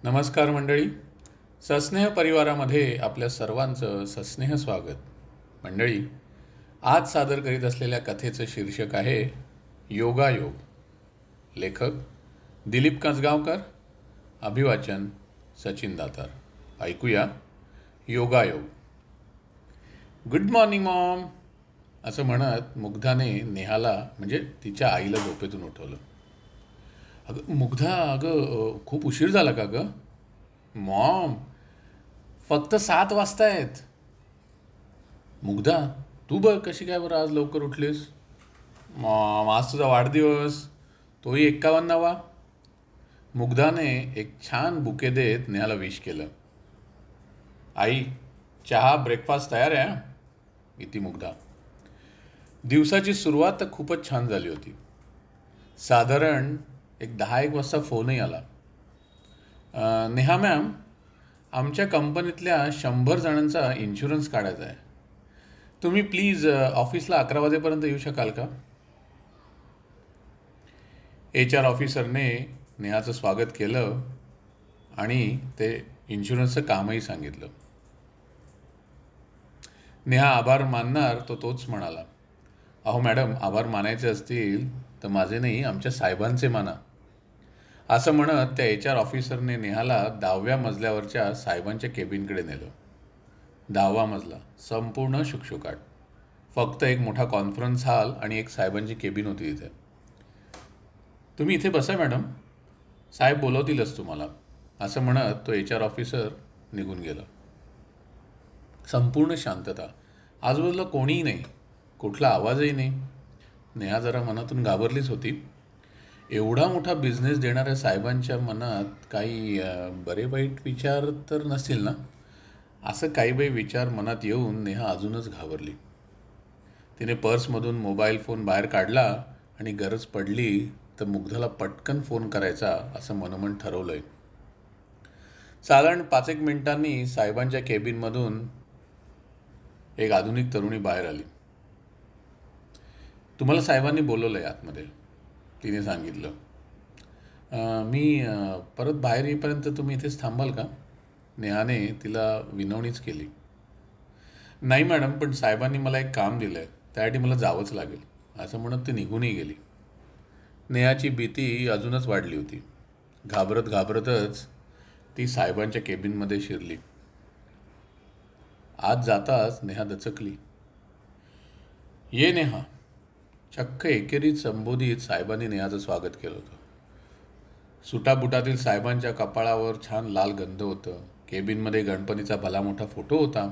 नमस्कार मंडळी. सस्नेह परिवारामध्ये आपल्या सर्वांचं सस्नेह स्वागत. मंडळी, आज सादर करीत असलेल्या कथेचं शीर्षक आहे योगायोग. लेखक दिलीप कंजगावकर, अभिवाचन सचिन दातार. ऐकूया योगायोग. गुड मॉर्निंग मॉम, असं म्हणत मुग्धाने नेहाला म्हणजे तिच्या आईला झोपेतून उठवलं. अगं मुग्धा, खूप उशीर झाला का गं? मॉम, फक्त 7 वाजतायत. मुग्धा, तू बघ कशी काय बरं आज लवकर उठलीस? मॉम, आज तुझा वाढदिवस, तोही 51वा. मुग्धाने एक छान बुके देत नेहाला विश केलं. आई, चहा ब्रेकफास्ट तयार आहे हा, इति मुग्धा. दिवसाची सुरुवात तर खूपच छान झाली होती. साधारण 10-1 वाजता फोनही आला. नेहा मॅम, आमच्या कंपनीतल्या 100 जणांचा इन्शुरन्स काढायचा आहे. तुम्ही प्लीज ऑफिसला 11 वाजेपर्यंत येऊ शकाल का? HR ऑफिसरने नेहाचं स्वागत केलं आणि ते इन्शुरन्सचं कामही सांगितलं. नेहा आभार मानणार तोच म्हणाला, अहो मॅडम, आभार मानायचे असतील तर माझे नाही, आमच्या साहेबांचे माना. असं म्हणत त्या HR ऑफिसरने नेहाला 10व्या मजल्यावरच्या साहेबांच्या केबिनकडे नेलं. 10वा मजला संपूर्ण शुकशुकाट. फक्त एक मोठा कॉन्फरन्स हॉल आणि एक साहेबांची केबिन होती तिथे. तुम्ही इथे बसा मॅडम, साहेब बोलवतीलच तुम्हाला, असं म्हणत तो HR ऑफिसर निघून गेला. संपूर्ण शांतता. आजूबाजूला कोणीही नाही, कुठला आवाजही नाही. नेहा जरा मनातून घाबरलीच होती. एवढा मोठा बिझनेस देणाऱ्या साहेबांच्या मनात काही बरे वाईट विचार तर नसतील ना? असं काही बाई विचार मनात येऊन नेहा अजूनच घाबरली. तिने पर्समधून मोबाईल फोन बाहेर काढला आणि गरज पडली तर मुग्धाला पटकन फोन करायचा असं मनोमन ठरवलंय. साधारण 5-1 मिनिटांनी साहेबांच्या केबिनमधून एक आधुनिक तरुणी बाहेर आली. तुम्हाला साहेबांनी बोलवलंय आतमध्ये, तिने सांगितलं. मी परत बाहेर येईपर्यंत तुम्ही इथेच थांबाल का? नेहाने तिला विनवणीच केली. नाही मॅडम, पण साहेबांनी मला एक काम दिलं आहे, त्यासाठी मला जावंच लागेल, असं म्हणत ती निघूनही गेली. नेहाची भीती अजूनच वाढली होती. घाबरतच ती साहेबांच्या केबिनमध्ये शिरली. आत जाताच नेहा दचकली. ये नेहा, चक्क एकेरीत संबोधित साहेबांनी नेहाचं स्वागत केलं होतं. सुटाबुटातील साहेबांच्या कपाळावर छान लाल गंध होतं. केबिनमध्ये गणपतीचा भला मोठा फोटो होता.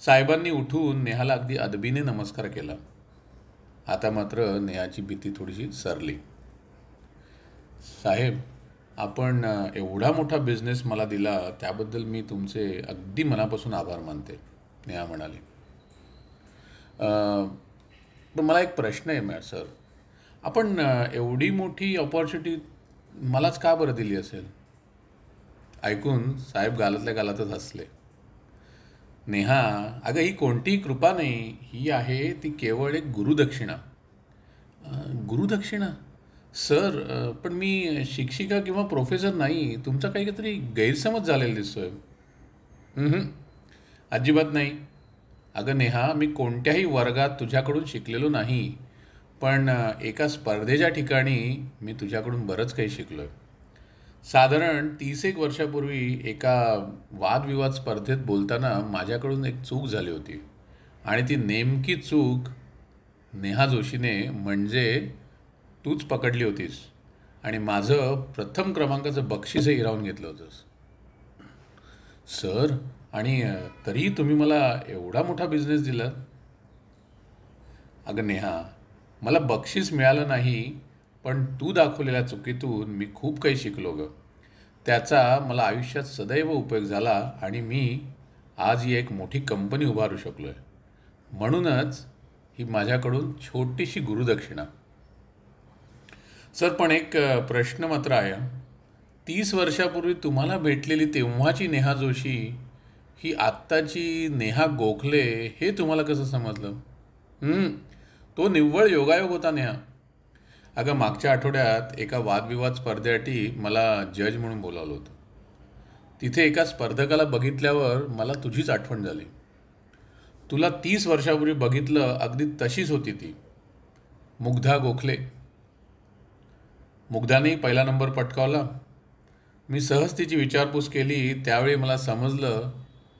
साहेबांनी उठून नेहाला अगदी अदबीने नमस्कार केला. आता मात्र नेहाची भीती थोडीशी सरली. साहेब, आपण एवढा मोठा बिझनेस मला दिला त्याबद्दल मी तुमचे अगदी मनापासून आभार मानते, नेहा म्हणाली. पण मला एक प्रश्न आहे सर, आपण एवढी मोठी ऑपॉर्च्युनिटी मलाच का बरं दिली असेल? ऐकून साहेब गालातल्या गालातच हसले. नेहा, अगं ही कोणतीही कृपा नाही, ही आहे ती केवळ एक गुरुदक्षिणा. गुरुदक्षिणा? सर, पण मी शिक्षिका किंवा प्रोफेसर नाही. तुमचा काहीतरी गैरसमज झालेला दिसतोय. अजिबात नाही. अगं नेहा, मी कोणत्याही वर्गात तुझ्याकडून शिकलेलो नाही, पण एका स्पर्धेच्या ठिकाणी मी तुझ्याकडून बरंच काही शिकलो आहे. साधारण 30-1 वर्षापूर्वी एका वादविवाद स्पर्धेत बोलताना माझ्याकडून एक चूक झाली होती आणि ती नेमकी चूक नेहा जोशीने म्हणजे तूच पकडली होतीस आणि माझं प्रथम क्रमांकाचं बक्षीसही हिरावून घेतलं होतंस. सर, आणि तरीही तुम्ही मला एवढा मोठा बिझनेस दिला. अगं नेहा, मला बक्षीस मिळालं नाही, पण तू दाखवलेल्या चुकीतून मी खूप काही शिकलो गं. त्याचा मला आयुष्यात सदैव उपयोग झाला आणि मी आज ही एक मोठी कंपनी उभारू शकलो आहे. म्हणूनच ही माझ्याकडून छोटीशी गुरुदक्षिणा. सर, पण एक प्रश्न मात्र आहे. 30 वर्षापूर्वी तुम्हाला भेटलेली तेव्हाची नेहा जोशी ही आत्ताची नेहा गोखले हे तुम्हाला कसं समजलं? तो निव्वळ योगायोग होता नेहा. अगं मागच्या आठवड्यात एका वादविवाद स्पर्धेसाठी मला जज म्हणून बोलावलं होतं. तिथे एका स्पर्धकाला बघितल्यावर मला तुझीच आठवण झाली. तुला 30 वर्षापूर्वी बघितलं अगदी तशीच होती ती. मुग्धा गोखले. मुग्धाने पहिला नंबर पटकावला. मी सहज तिची विचारपूस केली. त्यावेळी मला समजलं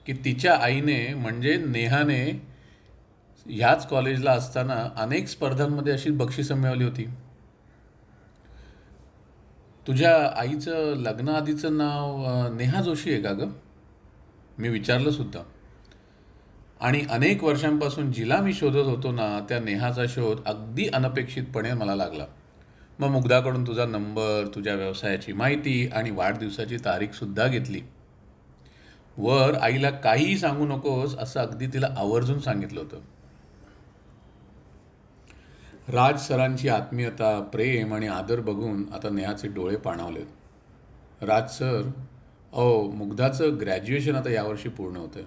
की तिच्या आईने म्हणजे नेहाने ह्याच कॉलेजला असताना अनेक स्पर्धांमध्ये अशी बक्षिसं मिळवली होती. तुझ्या आईचं लग्नाआधीचं नाव नेहा जोशी आहे का गं? मी विचारलं सुद्धा. आणि अनेक वर्षांपासून जिला मी शोधत होतो ना, त्या नेहाचा शोध अगदी अनपेक्षितपणे मला लागला. मग मुग्धाकडून तुझा नंबर, तुझ्या व्यवसायाची माहिती आणि वाढदिवसाची तारीखसुद्धा घेतली. वर आईला काहीही सांगू नकोस असं अगदी तिला आवर्जून सांगितलं होतं. राज सरांची आत्मीयता, प्रेम आणि आदर बघून आता नेहाचे डोळे पाणावलेत. राज सर, मुग्धाचं ग्रॅज्युएशन आता यावर्षी पूर्ण होतं.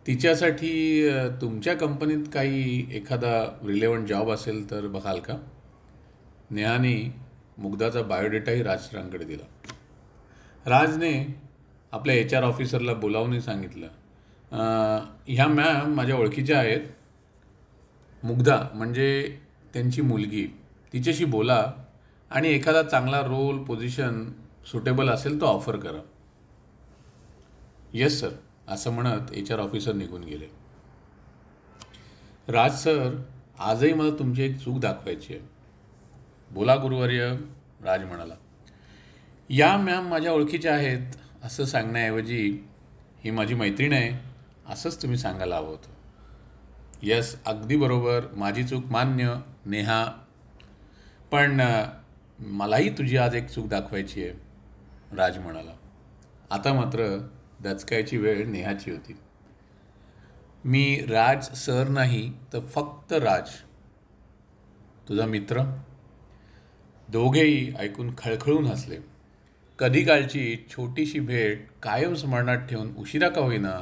तिच्यासाठी तुमच्या कंपनीत काही एखादा रिलेव्हंट जॉब असेल तर बघाल का? नेहाने मुग्धाचा बायोडेटाही राज सरांकडे दिला. राजने आपल्या HR ऑफिसरला बोलावूनही सांगितलं, ह्या मॅम माझ्या ओळखीच्या आहेत. मुग्धा म्हणजे त्यांची मुलगी, तिच्याशी बोला आणि एखादा चांगला रोल, पोझिशन सुटेबल असेल तो ऑफर करा. येस सर, असं म्हणत HR ऑफिसर निघून गेले. राज सर, आजही मला तुमची एक चूक दाखवायची आहे. बोला गुरुवर्य, राज म्हणाला. या मॅम माझ्या ओळखीच्या आहेत असं सांगण्याऐवजी ही माझी मैत्रीण आहे असंच तुम्ही सांगायला हवं होतं. यस, अगदी बरोबर, माझी चूक मान्य नेहा. पण मलाही तुझी आज एक चूक दाखवायची आहे, राज म्हणाला. आता मात्र दचकायची वेळ नेहाची होती. मी राज सर नाही तर फक्त राज, तुझा मित्र. दोघेही ऐकून खळखळून हसले. कधी कालची छोटीशी भेट कायम स्मरणात ठेवून उशिरा का होईना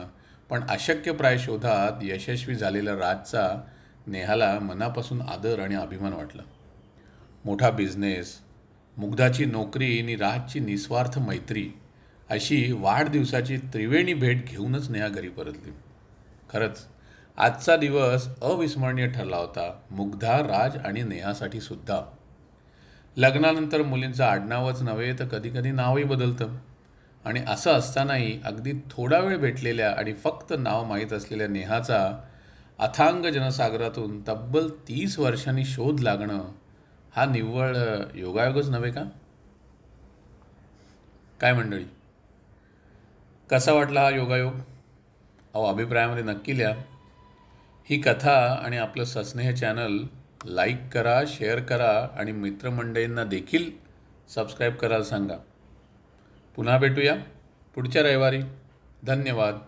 पण अशक्यप्राय शोधात यशस्वी झालेल्या राजचा नेहाला मनापासून आदर आणि अभिमान वाटला. मोठा बिझनेस, मुग्धाची नोकरी आणि राजची निस्वार्थ मैत्री अशी वाढदिवसाची त्रिवेणी भेट घेऊनच नेहा घरी परतली. खरंच आजचा दिवस अविस्मरणीय ठरला होता, मुग्धा, राज आणि नेहासाठी सुद्धा. लग्नानंतर मुलींचं आडनावच नव्हे तर कधी कधी नावही बदलतं. आणि असं असतानाही अगदी थोडा वेळ भेटलेल्या आणि फक्त नाव माहीत असलेल्या नेहाचा अथांग जनसागरातून तब्बल 30 वर्षांनी शोध लागणं हा निव्वळ योगायोगच नव्हे का? काय मंडळी, कसा वाटला हा योगायोग? अभिप्रायामध्ये नक्की लिहा. ही कथा आणि आपलं सस्नेह चॅनल लाईक करा, शेअर करा आणि मित्रमंडळींना देखील सबस्क्राईब करायला सांगा. पुन्हा भेटूया पुढच्या रविवारी. धन्यवाद.